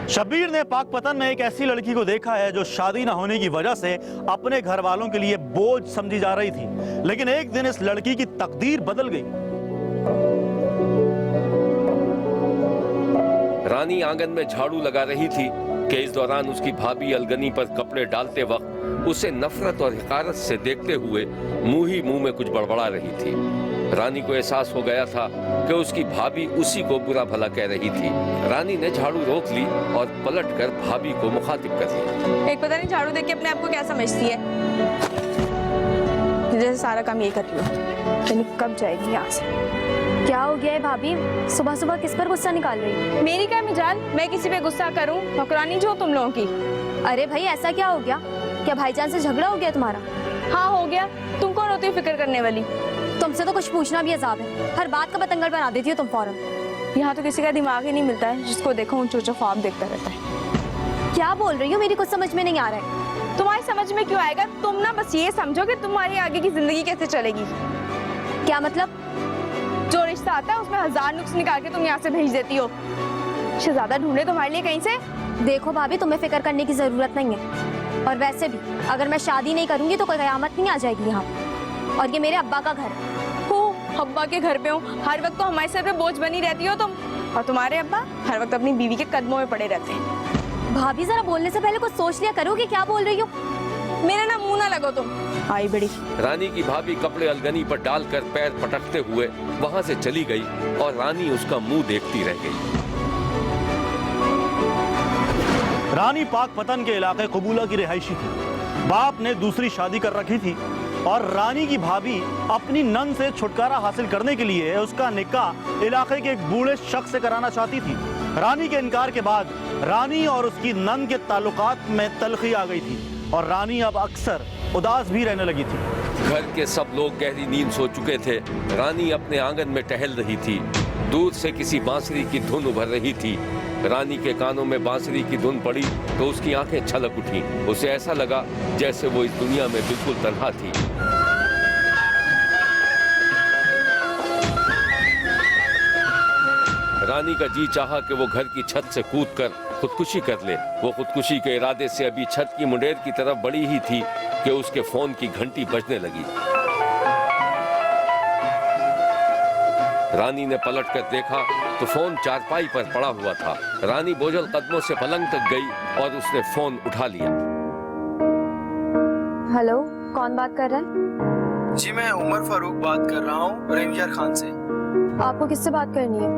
शब्बीर ने पाकपतन में एक ऐसी लड़की को देखा है जो शादी न होने की वजह से अपने घर वालों के लिए बोझ समझी जा रही थी, लेकिन एक दिन इस लड़की की तकदीर बदल गई। रानी आंगन में झाड़ू लगा रही थी कि इस दौरान उसकी भाभी अलगनी पर कपड़े डालते वक्त उसे नफरत और हिकारत से देखते हुए मुंह ही मुंह में कुछ बड़बड़ा रही थी। रानी को एहसास हो गया था कि उसकी भाभी उसी को बुरा भला कह रही थी। रानी ने झाड़ू रोक ली और पलटकर भाभी को मुखातिब कर लिया। एक पता नहीं झाड़ू देख के अपने आप को क्या समझती है, जैसे सारा काम यही कर रही हो। यानी कब जाएगी यहाँ से? क्या हो गया है भाभी? सुबह सुबह किस पर गुस्सा निकाल रही है? मेरी क्या मिजाल, मैं किसी पे गुस्सा करूं? नौकरानी जो तुम लोगों की। अरे भाई ऐसा क्या हो गया? क्या भाईजान से झगड़ा हो गया तुम्हारा? हाँ हो गया। तुम कौन होती हो फिक्र करने वाली? तुमसे तो कुछ पूछना भी अजाब है, हर बात का बतंगड़ बना देती हो तुम फौरन। यहाँ तो किसी का दिमाग ही नहीं मिलता है, जिसको देखो ऊंचा ऊंचा ख्वाब देखता रहता है। क्या बोल रही हो? मेरी कुछ समझ में नहीं आ रहा है। तुम्हारी समझ में क्यों आएगा? तुम ना बस ये समझो कि तुम्हारी आगे की जिंदगी कैसे चलेगी। क्या मतलब? जो रिश्ता आता है उसमें हजार नुक्स निकाल के तुम यहाँ से भेज देती हो। शहजादा ढूंढे तुम्हारे लिए कहीं से। देखो भाभी, तुम्हें फिक्र करने की जरूरत नहीं है, और वैसे भी अगर मैं शादी नहीं करूंगी तो कोई कयामत नहीं आ जाएगी यहाँ, और ये मेरे अब्बा का घर है। अब्बा के घर पे हो, हर वक्त तो हमारे सर पे बोझ बनी रहती हो तुम, और तुम्हारे अब्बा हर वक्त अपनी बीवी के कदमों में पड़े रहते हैं। भाभी जरा बोलने से पहले कुछ सोच लिया करो कि क्या बोल रही हो। मेरा ना मुंह ना लगो तुम। आई बड़ी। रानी की भाभी कपड़े अलगनी पर डालकर पैर पटकते हुए वहां से चली गई और रानी उसका मुंह देखती रह गई। रानी पाकपतन के इलाके कबूला की रिहायशी थी। बाप ने दूसरी शादी कर रखी थी और रानी की भाभी अपनी नन से छुटकारा हासिल करने के लिए उसका निकाह इलाके के एक बूढ़े शख्स से कराना चाहती थी। रानी के इनकार के बाद रानी और उसकी नन के ताल्लुकात में तलखी आ गई थी और रानी अब अक्सर उदास भी रहने लगी थी। घर के सब लोग गहरी नींद सो चुके थे। रानी अपने आंगन में टहल रही थी। दूर से किसी बांसुरी की धुन उभर रही थी। रानी के कानों में बांसुरी की धुन पड़ी तो उसकी आंखें छलक उठी। उसे ऐसा लगा जैसे वो इस दुनिया में बिल्कुल तन्हा थी। रानी का जी चाहा कि वो घर की छत से कूदकर खुदकुशी कर ले। वो खुदकुशी के इरादे से अभी छत की मुंडेर की तरफ बढ़ी ही थी कि उसके फोन की घंटी बजने लगी। रानी ने पलटकर देखा तो फोन चारपाई पर पड़ा हुआ था। रानी बोझल कदमों से पलंग तक गई और उसने फोन उठा लिया। हेलो, कौन बात कर रहा है? जी मैं उमर फारूक बात कर रहा हूँ रहीम खान से। आपको किससे बात करनी है?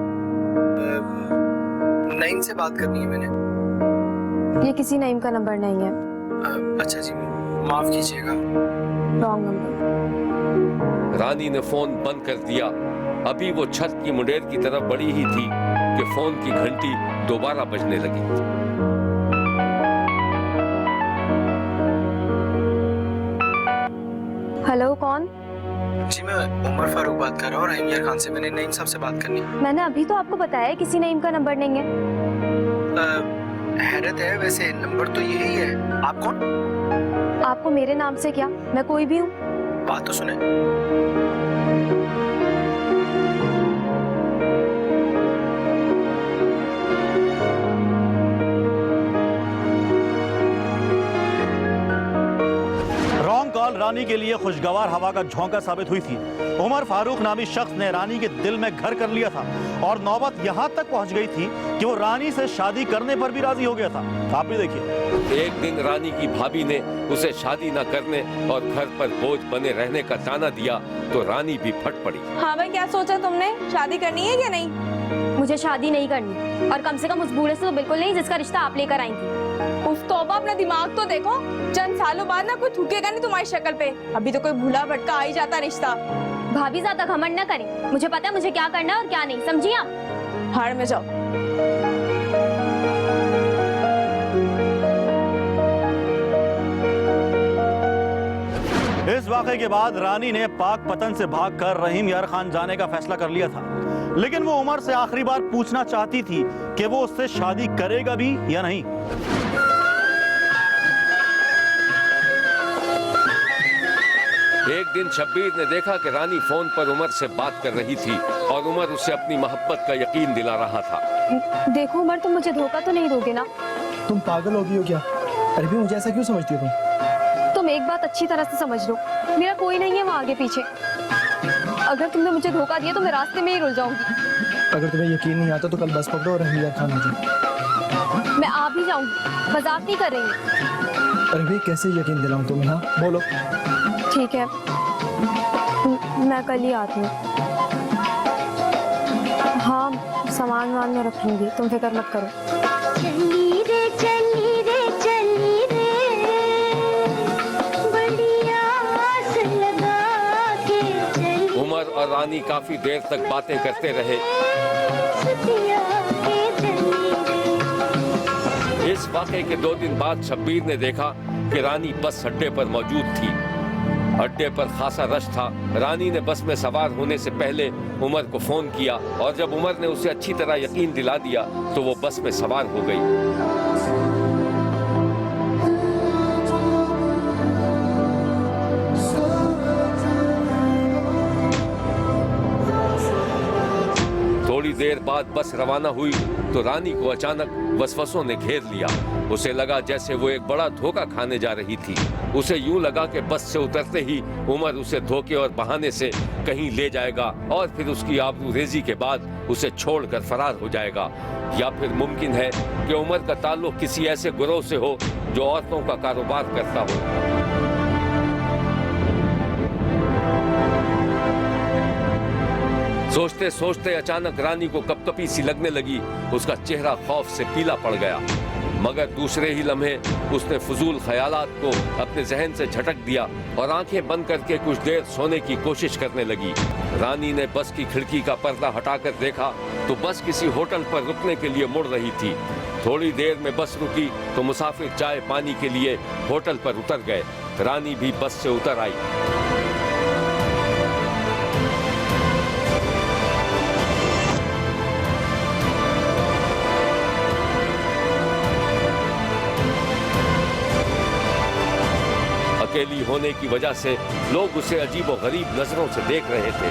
नईम से बात करनी है मैंने। ये किसी नईम का नंबर नहीं है। अच्छा जी, माफ कीजिएगा। Wrong number. रानी ने फोन बंद कर दिया। अभी वो छत की मुंडेर की तरफ बढ़ी ही थी कि फोन की घंटी दोबारा बजने लगी। हेलो, कौन? जी मैं उमर फारूक बात कर रहा हूँ रहीम खान से। मैंने नईम साहब से बात करनी है। मैंने अभी तो आपको बताया किसी नईम का नंबर नहीं है। हैरत है, वैसे नंबर तो यही है। आप कौन? आपको मेरे नाम से क्या? मैं कोई भी हूँ। बात तो सुने। कॉल रानी के लिए खुशगवार हवा का झोंका साबित हुई थी। उमर फारूक नामी शख्स ने रानी के दिल में घर कर लिया था और नौबत यहां तक पहुंच गई थी कि वो रानी से शादी करने पर भी राजी हो गया था। आप भी देखिए। एक दिन रानी की भाभी ने उसे शादी न करने और घर पर बोझ बने रहने का ताना दिया तो रानी भी फट पड़ी। हाँ भाई, क्या सोचा तुमने? शादी करनी है क्या नहीं? मुझे शादी नहीं करनी, और कम से कम उस बूढ़े से तो बिल्कुल नहीं जिसका रिश्ता आप लेकर आई थी। उफ तौबा, अपना दिमाग तो देखो। चंद सालों बाद ना कोई थूकेगा नहीं तुम्हारी शक्ल पे। अभी तो कोई भूला भटका आ ही जाता रिश्ता। भाभी ज्यादा घमंड न करें, मुझे पता है मुझे क्या करना है और क्या नहीं, समझी आप? हाड़ में जाओ। इस वाक़े के बाद रानी ने पाकपतन से भागकर रहीम यार खान जाने का फैसला कर लिया था, लेकिन वो उमर से आखिरी बार पूछना चाहती थी कि वो उससे शादी करेगा भी या नहीं। एक दिन शब्बीर ने देखा कि रानी फोन पर उमर से बात कर रही थी और उमर उसे अपनी मोहब्बत का यकीन दिला रहा था। देखो उमर, तुम मुझे धोखा तो नहीं दोगे ना? तुम पागल हो गई हो क्या? अरे भी मुझे ऐसा क्यों समझती हो तुम? तुम एक बात अच्छी तरह से समझ लो, मेरा कोई नहीं है वहाँ आगे पीछे। अगर तुमने मुझे धोखा दिया तो मैं रास्ते में ही रुल जाऊंगी। अगर तुम्हें यकीन नहीं आता तो कल बस पकड़ो और रहीम खान आ जाओ। मैं आ भी जाऊंगी, मजाक नहीं कर रही हूँ। अरे भाई कैसे यकीन दिलाऊं तुम्हें? हाँ बोलो। ठीक है, मैं कल ही आती हूँ। हाँ, सामान वामान में रख लूंगी, तुम फिक्र मत करो। चली रे चली रे चली रे, बढ़िया आस लगा के चली। उमर और रानी काफी देर तक बातें करते रहे। सतिया के चली रे। इस वाकये के 2 दिन बाद शब्बीर ने देखा कि रानी बस अड्डे पर मौजूद थी। अड्डे पर खासा रश था। रानी ने बस में सवार होने से पहले उमर को फोन किया और जब उमर ने उसे अच्छी तरह यकीन दिला दिया तो वो बस में सवार हो गई। थोड़ी देर बाद बस रवाना हुई तो रानी को अचानक वसवसों ने घेर लिया। उसे लगा जैसे वो एक बड़ा धोखा खाने जा रही थी। उसे यूं लगा कि बस से उतरते ही उमर उसे धोखे और बहाने से कहीं ले जाएगा और फिर उसकी आबरूरेजी के बाद उसे छोड़कर फरार हो जाएगा। या फिर मुमकिन है कि उमर का ताल्लुक किसी ऐसे गिरोह से हो जो औरतों का कारोबार करता हो। सोचते सोचते अचानक रानी को कपकपी सी लगने लगी। उसका चेहरा खौफ से पीला पड़ गया, मगर दूसरे ही लम्हे उसने फजूल ख्यालात को अपने जहन से झटक दिया और आंखें बंद करके कुछ देर सोने की कोशिश करने लगी। रानी ने बस की खिड़की का पर्दा हटाकर देखा तो बस किसी होटल पर रुकने के लिए मुड़ रही थी। थोड़ी देर में बस रुकी तो मुसाफिर चाय पानी के लिए होटल पर उतर गए। रानी भी बस से उतर आई। अकेली होने की वजह से लोग उसे अजीबोगरीब नजरों से देख रहे थे।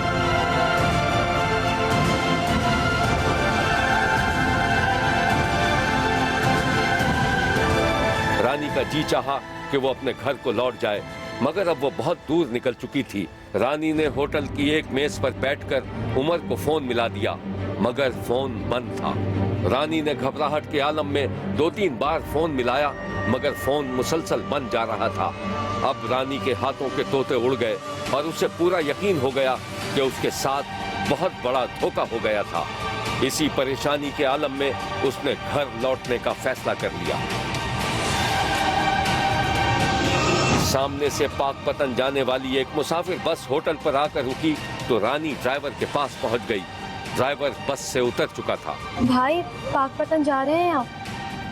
रानी का जी चाहा कि वो अपने घर को लौट जाए, मगर अब वो बहुत दूर निकल चुकी थी। रानी ने होटल की एक मेज पर बैठकर उमर को फोन मिला दिया, मगर फोन बंद था। रानी ने घबराहट के आलम में 2-3 बार फोन मिलाया, मगर फोन मुसलसल बंद जा रहा था। अब रानी के हाथों के तोते उड़ गए और उसे पूरा यकीन हो गया कि उसके साथ बहुत बड़ा धोखा हो गया था। इसी परेशानी के आलम में उसने घर लौटने का फैसला कर लिया। सामने से पाकपतन जाने वाली एक मुसाफिर बस होटल पर आकर रुकी तो रानी ड्राइवर के पास पहुंच गई। ड्राइवर बस से उतर चुका था। भाई, पाकपतन जा रहे हैं आप?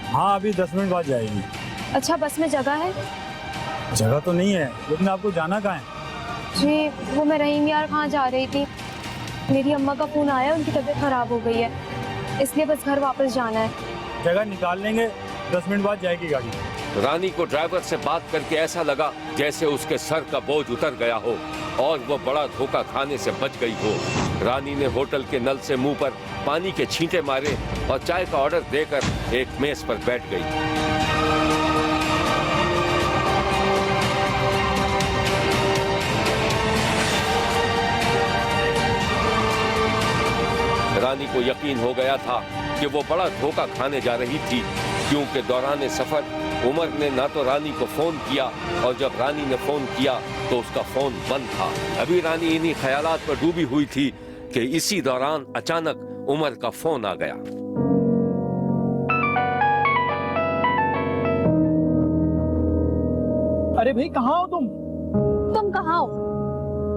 हाँ, अभी 10 मिनट बाद जाएगी। अच्छा, बस में जगह है? जगह तो नहीं है, लेकिन आपको जाना कहाँ है? जी, वो मैं रहीम यार खां जा रही थी। मेरी अम्मा का फोन आया, उनकी तबीयत खराब हो गई है, इसलिए बस घर वापस जाना है। जगह निकाल लेंगे, 10 मिनट बाद जाएगी गाड़ी। रानी को ड्राइवर से बात करके ऐसा लगा जैसे उसके सर का बोझ उतर गया हो और वो बड़ा धोखा खाने से बच गई हो। रानी ने होटल के नल से मुंह पर पानी के छींटे मारे और चाय का ऑर्डर देकर एक मेज पर बैठ गई। रानी को यकीन हो गया था कि वो बड़ा धोखा खाने जा रही थी, क्योंकि दौरान सफर उमर ने ना तो रानी को फोन किया और जब रानी ने फोन किया तो उसका फोन बंद था। अभी रानी इन्हीं ख्यालात पर डूबी हुई थी कि इसी दौरान अचानक उमर का फोन आ गया। अरे भाई कहाँ हो तुम? तुम कहाँ हो?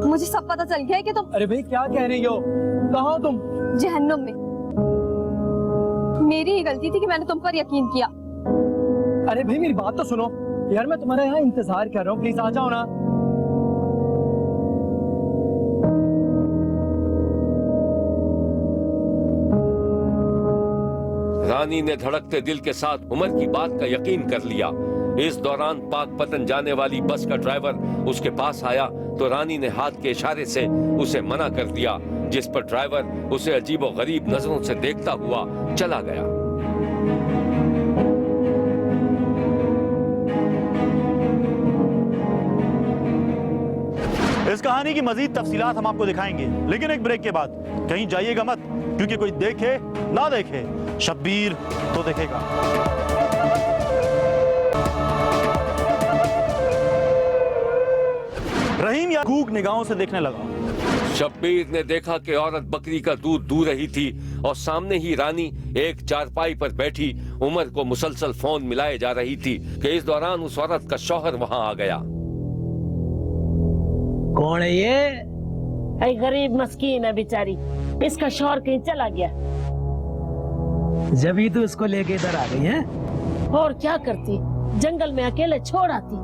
मुझे सब पता चल गया है कि तुम अरे भाई क्या कह रही हो? कहाँ हो तुम? जहन्नुम में। मेरी ही गलती थी कि मैंने तुम पर यकीन किया। अरे भाई मेरी बात तो सुनो यार, मैं तुम्हारा यहाँ इंतजार कर रहा हूँ, प्लीज आ जाओ ना। रानी ने धड़कते दिल के साथ उमर की बात का यकीन कर लिया। इस दौरान पाकपतन जाने वाली बस का ड्राइवर उसके पास आया तो रानी ने हाथ के इशारे से उसे मना कर दिया। जिस पर ड्राइवर उसे अजीबोगरीब नजरों से देखता हुआ चला गया। इस कहानी की मजीद तफसीलात हम आपको दिखाएंगे, लेकिन एक ब्रेक के बाद। कहीं जाइएगा मत, क्योंकि कोई देखे ना देखे, शब्बीर तो देखेगा। रहीम या कूक निगाहों से देखने लगा। शब्बीर ने देखा कि औरत बकरी का दूध दूह रही थी और सामने ही रानी एक चारपाई पर बैठी उमर को मुसलसल फोन मिलाए जा रही थी कि इस दौरान उस औरत का शौहर वहां आ गया। कौन है ये? अरे गरीब मस्कीन है बेचारी, इसका शौहर कहीं चला गया। जब ही तो इसको लेके इधर आ गई है। और क्या करती, जंगल में अकेले छोड़ आती।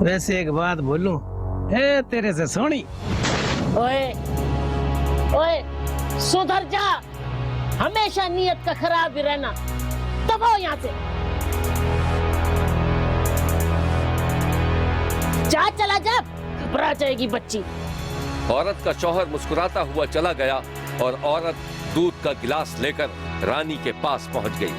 वैसे एक बात बोलूं, है तेरे से सोनी। ओए ओए सुधर जा, हमेशा नीयत का खराब ही रहना। दबाओ यहाँ से, जा चला जा, घबरा जाएगी बच्ची। औरत का शौहर मुस्कुराता हुआ चला गया और औरत दूध का गिलास लेकर रानी के पास पहुंच गई।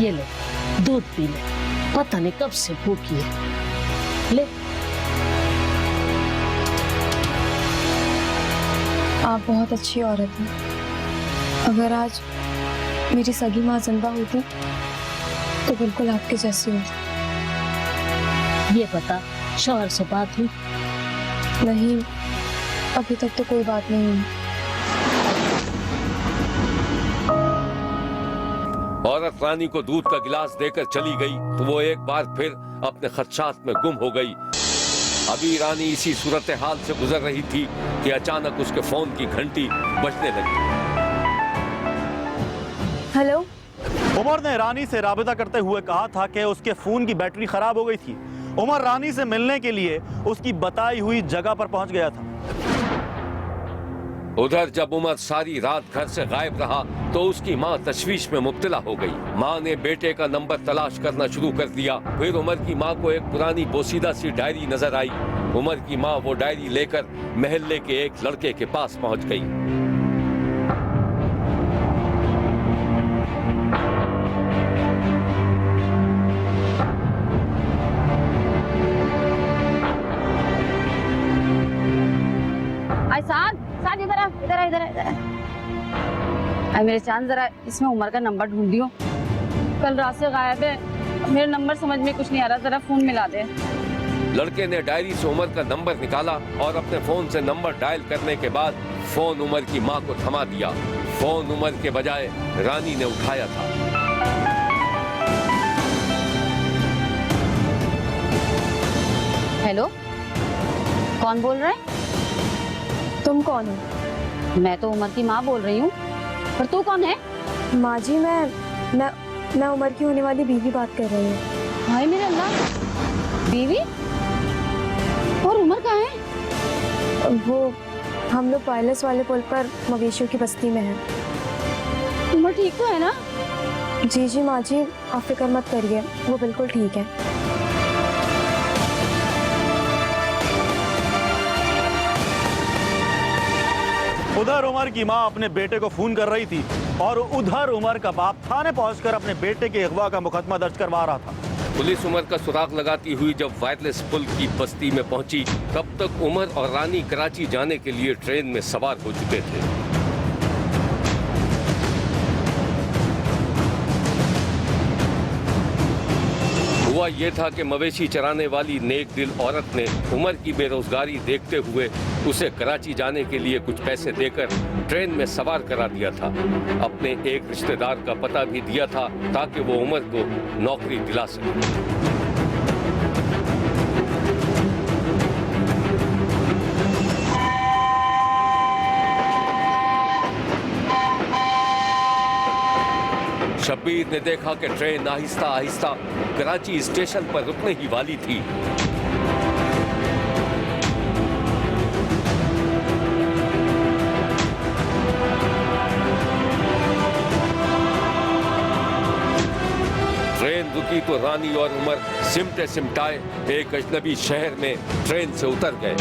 ये ले दूध पी ले, पता नहीं कब से भूखी है। ले। आप बहुत अच्छी औरत हैं। अगर आज मेरी सगी माँ जिंदा होती तो बिल्कुल आपके जैसी होती। ये बता, शौहर से बात हुई? नहीं, अभी तक तो कोई बात नहीं हुई। औरत रानी को दूध का गिलास देकर चली गई तो वो एक बार फिर अपने खदशात में गुम हो गई। अभी रानी इसी सूरत हाल से गुजर रही थी कि अचानक उसके फोन की घंटी बजने लगी। हेलो। उमर ने रानी से राबिता करते हुए कहा था कि उसके फोन की बैटरी खराब हो गई थी। उमर रानी से मिलने के लिए उसकी बताई हुई जगह पर पहुंच गया था। उधर जब उमर सारी रात घर से गायब रहा तो उसकी माँ तशवीश में मुब्तला हो गई। माँ ने बेटे का नंबर तलाश करना शुरू कर दिया। फिर उमर की माँ को एक पुरानी बोसीदा सी डायरी नजर आई। उमर की माँ वो डायरी लेकर महल्ले के एक लड़के के पास पहुंच गई। अरे मेरे चांद, जरा इसमें उमर का नंबर ढूंढियो। कल रात से गायब है, मेरा नंबर समझ में कुछ नहीं आ रहा, जरा फोन मिला दे। लड़के ने डायरी से उमर का नंबर निकाला और अपने फोन से नंबर डायल करने के बाद फोन उमर की माँ को थमा दिया। फोन उमर के बजाय रानी ने उठाया था। हेलो, कौन बोल रहा है? तुम कौन हो? मैं तो उमर की माँ बोल रही हूँ, पर तू कौन है? माँ जी, मैं उमर की होने वाली बीवी बात कर रही हूँ। हाय मेरे अल्लाह, बीवी? और उमर कहाँ है? वो हम लोग पायलस वाले पुल पर मवेशियों की बस्ती में हैं। उमर ठीक तो है ना? जी जी माँ जी, आप फिक्र मत करिए, वो बिल्कुल ठीक है। उधर उमर की माँ अपने बेटे को फोन कर रही थी और उधर उमर का बाप थाने पहुंचकर अपने बेटे के अगवा का मुकदमा दर्ज करवा रहा था। पुलिस उमर का सुराग लगाती हुई जब वायरलेस पुल की बस्ती में पहुंची तब तक उमर और रानी कराची जाने के लिए ट्रेन में सवार हो चुके थे। हुआ ये था कि मवेशी चराने वाली नेक दिल औरत ने उमर की बेरोजगारी देखते हुए उसे कराची जाने के लिए कुछ पैसे देकर ट्रेन में सवार करा दिया था। अपने एक रिश्तेदार का पता भी दिया था ताकि वो उमर को नौकरी दिला सके। शब्बीर ने देखा कि ट्रेन आहिस्ता आहिस्ता कराची स्टेशन पर रुकने ही वाली थी। तो रानी और उमर सिमटे सिमटाए एक अजनबी शहर में ट्रेन से उतर गए।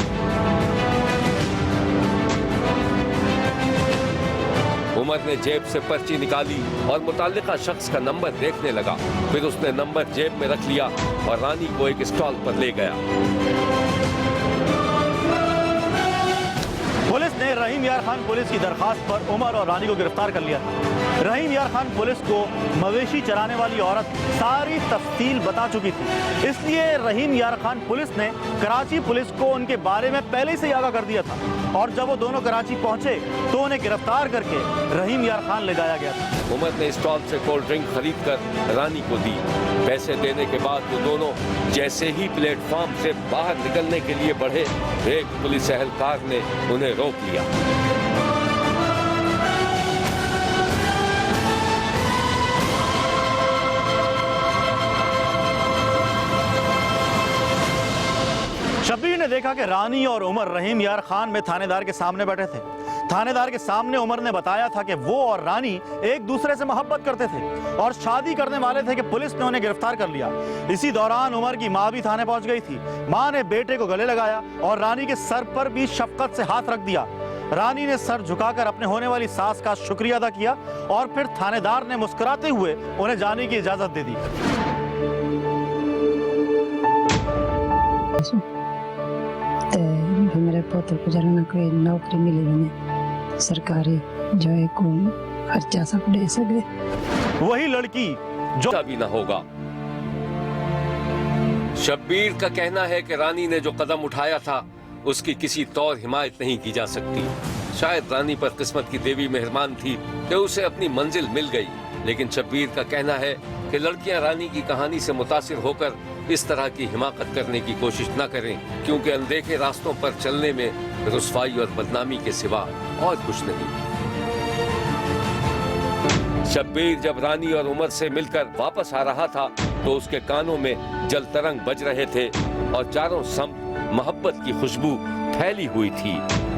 उमर ने जेब से पर्ची निकाली और मुताल्लिका शख्स का नंबर देखने लगा। फिर उसने नंबर जेब में रख लिया और रानी को एक स्टॉल पर ले गया। पुलिस ने रहीम यार खान पुलिस की दरखास्त पर उमर और रानी को गिरफ्तार कर लिया था। रहीम यार खान पुलिस को मवेशी चराने वाली औरत सारी तफसील बता चुकी थी, इसलिए रहीम यार खान पुलिस ने कराची पुलिस को उनके बारे में पहले से ही आगाह कर दिया था। और जब वो दोनों कराची पहुंचे तो उन्हें गिरफ्तार करके रहीम यार खान ले जाया गया था। उमर ने स्टॉल से कोल्ड ड्रिंक खरीद कर रानी को दी। पैसे देने के बाद वो दोनों जैसे ही प्लेटफॉर्म से बाहर निकलने के लिए बढ़े, एक पुलिस एहलकार ने उन्हें रोक लिया। शब्बीर ने देखा कि रानी और उमर रहीम यार खान में थानेदार के सामने बैठे थे। थानेदार के सामने उमर ने बताया था कि वो और रानी एक दूसरे से मोहब्बत करते थे और शादी करने वाले थे कि पुलिस ने उन्हें गिरफ्तार कर लिया। इसी दौरान उमर की मां भी थाने पहुंच गई थी। मां ने बेटे को गले लगाया और रानी के सर पर भी शफकत से हाथ रख दिया। रानी ने सर झुकाकर अपने होने वाली सास का शुक्रिया अदा किया और फिर थानेदार ने मुस्कुराते हुए उन्हें जाने की इजाजत दे दी। मेरे पुत्र को जरा ना कोई नौकरी मिली उन्हें सरकारी जो है कोई खर्चा सब दे सके। वही लड़की जो भी ना होगा। शब्बीर का कहना है कि रानी ने जो कदम उठाया था उसकी किसी तौर हिमायत नहीं की जा सकती। शायद रानी पर किस्मत की देवी मेहरबान थी कि उसे अपनी मंजिल मिल गई, लेकिन शब्बीर का कहना है कि लड़कियां रानी की कहानी से मुतासिर होकर इस तरह की हिमाकत करने की कोशिश न करें, क्योंकि अनदेखे रास्तों पर चलने में रुसवाई और बदनामी के सिवा और कुछ नहीं। शब्बीर जब रानी और उमर से मिलकर वापस आ रहा था तो उसके कानों में जल तरंग बज रहे थे और चारों समत मोहब्बत की खुशबू फैली हुई थी।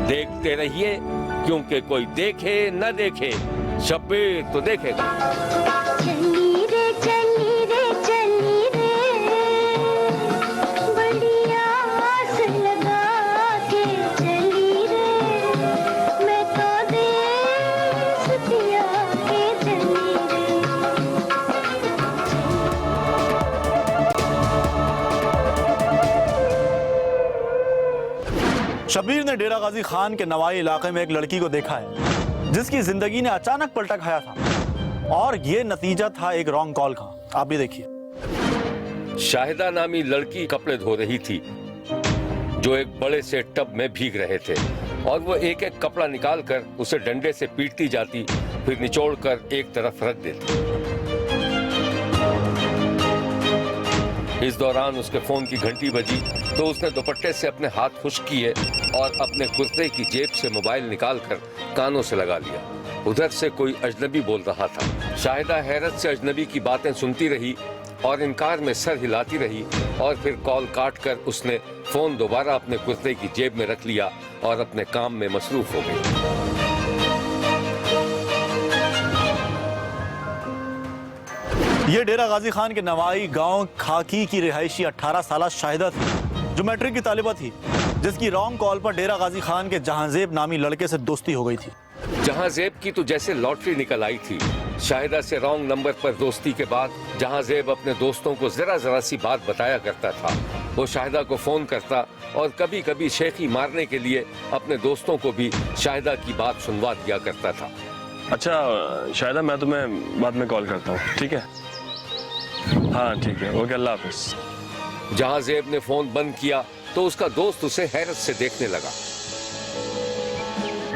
देखते रहिए, क्योंकि कोई देखे न देखे, शब्बीर तो देखेगा। चली रे चली रे चली रे, बड़ी आस लगा के चली रे, मैं तो देश पिया के चली रे। शब्बीर ने डेरा गाजी खान के नवाई इलाके में एक लड़की को देखा है जिसकी जिंदगी ने अचानक पलटा खाया था, और ये नतीजा था एक रॉन्ग कॉल का। आप भी देखिए। शाहिदा नामी लड़की कपड़े धो रही थी जो एक बड़े से टब में भीग रहे थे, और वो एक एक कपड़ा निकालकर उसे डंडे से पीटती जाती, फिर निचोड़कर एक तरफ रख देती। इस दौरान उसके फोन की घंटी बजी तो उसने दुपट्टे से अपने हाथ खुश्क किए और अपने कुर्ते की जेब से मोबाइल निकालकर कानों से लगा लिया। उधर से कोई अजनबी बोल रहा था। शाहिदा हैरत से अजनबी की बातें सुनती रही और इनकार में सर हिलाती रही, और फिर कॉल काटकर उसने फोन दोबारा अपने कुर्ते की जेब में रख लिया और अपने काम में मसरूफ हो गई। ये डेरा गाजी खान के नवाई गांव खाकी की रिहायशी 18 साल शाहिदा थी जो मैट्रिक की तालिबा थी, जिसकी रॉन्ग कॉल पर डेरा गाजी खान के जहांजेब नामी लड़के से दोस्ती हो गई थी। जहांजेब की तो जैसे लॉटरी निकल आई थी। शाहिदा से रॉन्ग नंबर पर दोस्ती के बाद जहांजेब अपने दोस्तों को जरा सी बात बताया करता था। वो शाहिदा को फोन करता और कभी कभी शेखी मारने के लिए अपने दोस्तों को भी शाहिदा की बात सुनवा दिया करता था। अच्छा शाहिदा, मैं तुम्हें बाद में कॉल करता हूँ, ठीक है? हाँ ठीक है, ओके, अल्लाह हाफिज। जहांजेब ने फोन बंद किया तो उसका दोस्त उसे हैरत से देखने लगा।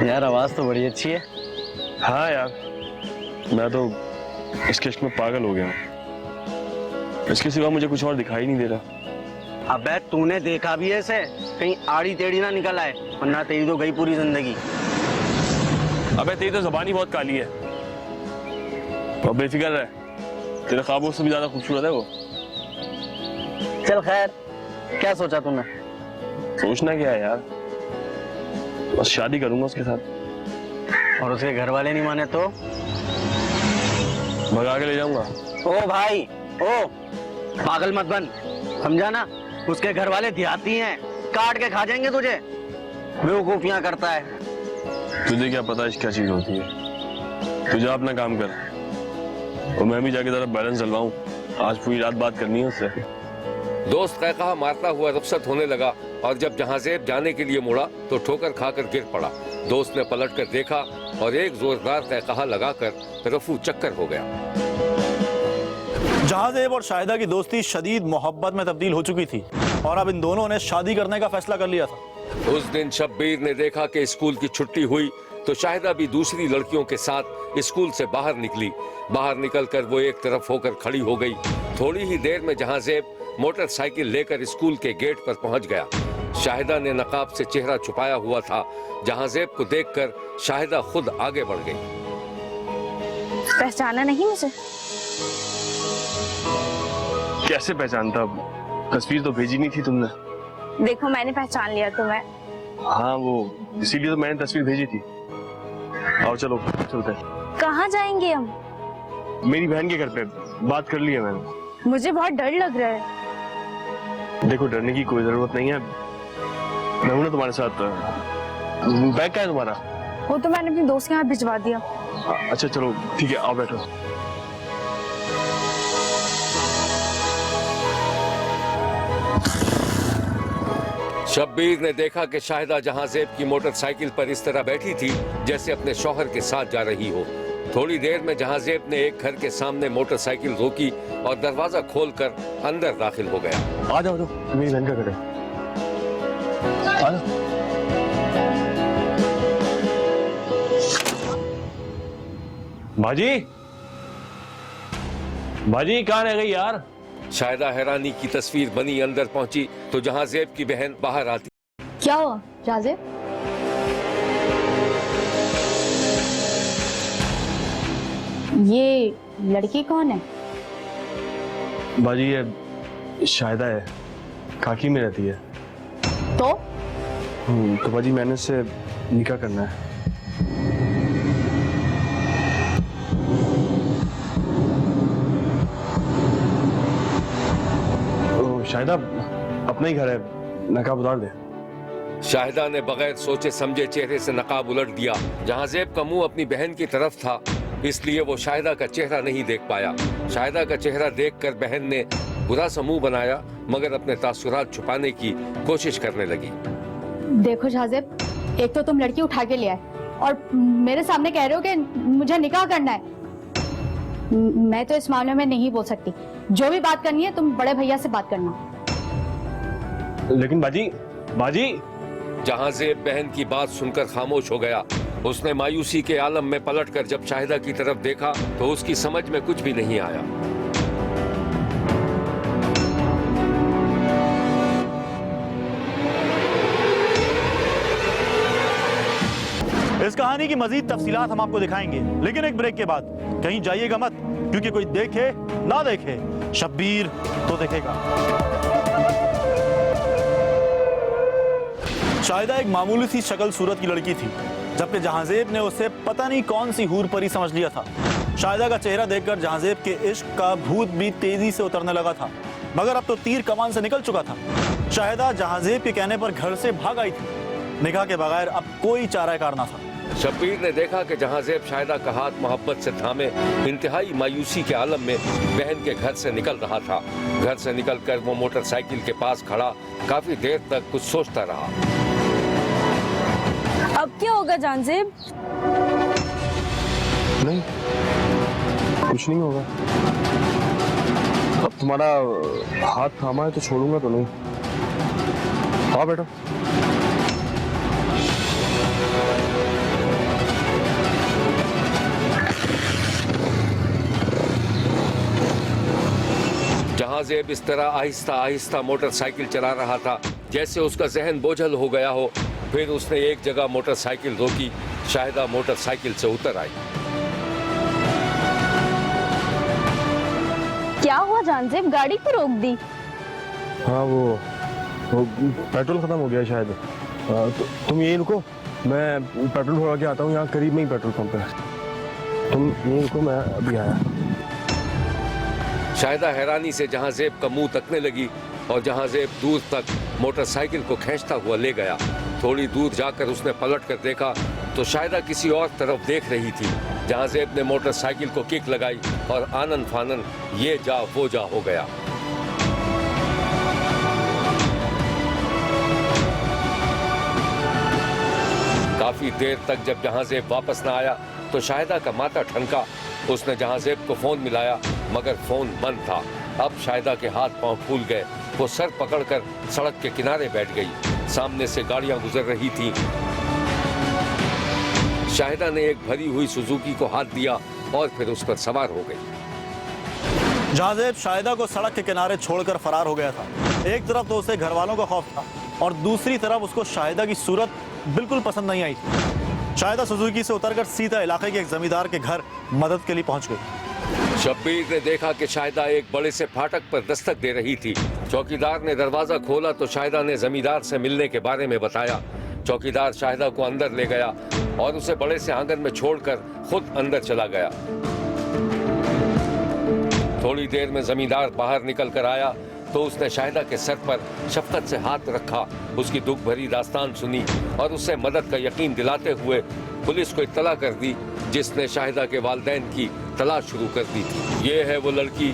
यार आवाज तो बड़ी अच्छी है। हाँ यार, मैं तो इसके इश्क में पागल हो गया हूँ। इसके सिवा मुझे कुछ और दिखाई नहीं दे रहा। अबे तूने देखा भी है इसे? कहीं आड़ी टेढ़ी ना निकल आए, वरना तेरी तो गई पूरी जिंदगी। अबे तेरी तो ज़बान ही बहुत काली है। तो बेफिक्र रह, तेरे ख्वाबों से भी ज्यादा खूबसूरत है वो। चल खैर, क्या सोचा तूने? सोचना क्या है यार, बस शादी करूंगा उसके साथ। और उसके घर वाले नहीं माने तो भगा के ले जाऊंगा। ओ भाई, ओ पागल मत बन, समझा ना? उसके घर वाले देहाती हैं, काट के खा जाएंगे तुझे। बेवकूफियां करता है। तुझे क्या पता क्या चीज होती है? तुझे अपना काम कर और मैं भी जाके जरा बैलेंस डलवाऊं। आज पूरी रात बात करनी है उससे। दोस्त कहकहा मारता हुआ रुखसत होने लगा और जब जहांजेब जाने के लिए मुड़ा तो ठोकर खाकर गिर पड़ा। दोस्त ने पलटकर देखा और एक जोरदार कहकहा लगाकर रफू चक्कर हो गया। जहांजेब और शाहिदा की दोस्ती शदीद मोहब्बत में तब्दील हो चुकी थी और अब इन दोनों ने शादी करने का फैसला कर लिया था। उस दिन शब्बीर ने देखा कि स्कूल की छुट्टी हुई तो शाहिदा भी दूसरी लड़कियों के साथ स्कूल से बाहर निकली। बाहर निकलकर वो एक तरफ होकर खड़ी हो गई। थोड़ी ही देर में जहांजेब मोटरसाइकिल लेकर स्कूल के गेट पर पहुंच गया। शाहिदा ने नकाब से चेहरा छुपाया हुआ था। जहांजेब को देखकर शाहिदा खुद आगे बढ़ गई। पहचाना नहीं मुझे? कैसे पहचानता? तस्वीर तो भेजी नहीं थी तुमने। देखो मैंने पहचान लिया तुम्हें। हाँ वो इसीलिए तो मैंने तस्वीर भेजी थी। आओ चलो चलते हैं। कहाँ जाएंगे हम? मेरी बहन के घर पे बात कर ली है मैंने। मुझे बहुत डर लग रहा है। देखो डरने की कोई जरूरत नहीं है, मैं हूं ना तुम्हारे साथ। बैग क्या है तुम्हारा? वो तो मैंने अपने दोस्त के यहाँ भिजवा दिया। अच्छा चलो ठीक है, आओ बैठो। शब्बीर ने देखा कि शाहिदा जहांजेब की मोटरसाइकिल पर इस तरह बैठी थी जैसे अपने शौहर के साथ जा रही हो। थोड़ी देर में जहांजेब ने एक घर के सामने मोटरसाइकिल रोकी और दरवाजा खोलकर अंदर दाखिल हो गया। आ जाओ मेरी बहन का घर है। आ जाओ। बाजी बाजी कहाँ रह गई यार? शाहिदा हैरानी की तस्वीर बनी अंदर पहुंची तो जहांजेब की बहन बाहर आती। क्या हुआ जहांजेब? ये लड़की कौन है? बाजी ये शाहिदा है, काकी में रहती है। तो बाजी मैंने इससे निकाह करना है। शाहिदा अपना ही घर है, नकाब उतार दे। शाहिदा ने बगैर सोचे समझे चेहरे से नकाब उलट दिया। जहांजेब का मुंह अपनी बहन की तरफ था इसलिए वो शाहिदा का चेहरा नहीं देख पाया। शाहिदा का चेहरा देखकर बहन ने बुरा सा मुंह बनाया मगर अपने तासुरात छुपाने की कोशिश करने लगी। देखो जहांजेब, एक तो तुम लड़की उठा के ले आए और मेरे सामने कह रहे हो कि मुझे निकाह करना है। मैं तो इस मामले में नहीं बोल सकती। जो भी बात करनी है तुम बड़े भैया से बात करना। लेकिन बाजी जहांजेब बहन की बात सुनकर खामोश हो गया। उसने मायूसी के आलम में पलटकर जब शाहिदा की तरफ देखा तो उसकी समझ में कुछ भी नहीं आया। इस कहानी की मजीद तफसीलात हम आपको दिखाएंगे लेकिन एक ब्रेक के बाद। कहीं जाइएगा मत क्योंकि कोई देखे ना देखे, शब्बीर तो देखेगा। शाहिदा एक मामूली सी शक्ल सूरत की लड़की थी जबकि जहांजेब ने उसे पता नहीं कौन सी हूर परी समझ लिया था। शाहिदा का चेहरा देखकर जहांजेब के इश्क का भूत भी तेजी से उतरने लगा था मगर अब तो तीर कमान से निकल चुका था। शाहिदा जहांजेब के कहने पर घर से भाग आई थी। निकाह के बगैर अब कोई चाराकार ना था। शब्बीर ने देखा कि जहांजेब शाहिदा का हाथ मोहब्बत से थामे इंतहाई मायूसी के आलम में बहन के घर से निकल रहा था। घर से निकलकर वो मोटरसाइकिल के पास खड़ा काफी देर तक कुछ सोचता रहा। अब क्या होगा जहांजेब? नहीं कुछ नहीं होगा। अब तुम्हारा हाथ थामा है तो छोड़ूंगा तो नहीं। आओ बेटा। जहांजेब इस तरह आहिस्ता आहिस्ता मोटरसाइकिल चला रहा था जैसे उसका जहन बोझल हो गया हो। फिर उसने एक जगह मोटरसाइकिल रोकी। शाहिदा मोटरसाइकिल से उतर आई। क्या हुआ जहांजेब, गाड़ी क्यों रोक दी? हाँ वो पेट्रोल खत्म हो गया शायद। तुम यहीं रुको, मैं पेट्रोल भरवा के आता हूँ। यहाँ करीब में ही पेट्रोल पंप है। तुम यहीं रुको, मैं अभी आया। शाहिदा हैरानी से जहां ज़ेब का मुंह तकने लगी और जहां ज़ेब दूर तक मोटरसाइकिल को खींचता हुआ ले गया। थोड़ी दूर जाकर उसने पलट कर देखा तो शाहिदा किसी और तरफ देख रही थी, जहां ज़ेब ने मोटरसाइकिल को किक लगाई और आनन फानन ये जा वो जा हो गया। काफी देर तक जब जहांज़ेब वापस न आया तो शाहिदा का माथा ठनका। उसने जहांज़ेब को फोन मिलाया मगर फोन बंद था। अब शाहिदा के हाथ पांव फूल गए। वो सर पकड़कर सड़क के किनारे बैठ गई। सामने से गाड़ियां गुजर रही थीं। शाहिदा ने एक भरी हुई सुजुकी को हाथ दिया और फिर उस पर सवार हो गई। जहांज़ेब शाहिदा को सड़क के किनारे छोड़कर फरार हो गया था। एक तरफ तो उसे घर वालों का खौफ था और दूसरी तरफ उसको शाहिदा की सूरत बिल्कुल पसंद नहीं आई थी। शाहिदा सुजुकी से उतरकर सीधा इलाके के एक जमींदार के घर मदद के लिए पहुंच गई। शब्बीर ने देखा कि शाहिदा एक बड़े से फाटक पर दस्तक दे रही थी। चौकीदार ने दरवाजा खोला तो शाहिदा ने जमींदार से मिलने के बारे में बताया। चौकीदार शाहिदा को अंदर ले गया और उसे बड़े से आंगन में छोड़कर खुद अंदर चला गया। थोड़ी देर में जमींदार बाहर निकल कर आया तो उसने शाहिदा के सर पर शफकत से हाथ रखा, उसकी दुख भरी दास्तान सुनी और उसे मदद का यकीन दिलाते हुए पुलिस को इत्तला कर दी, जिसने शाहिदा के वालिदैन की तलाश शुरू कर दी थी। ये है वो लड़की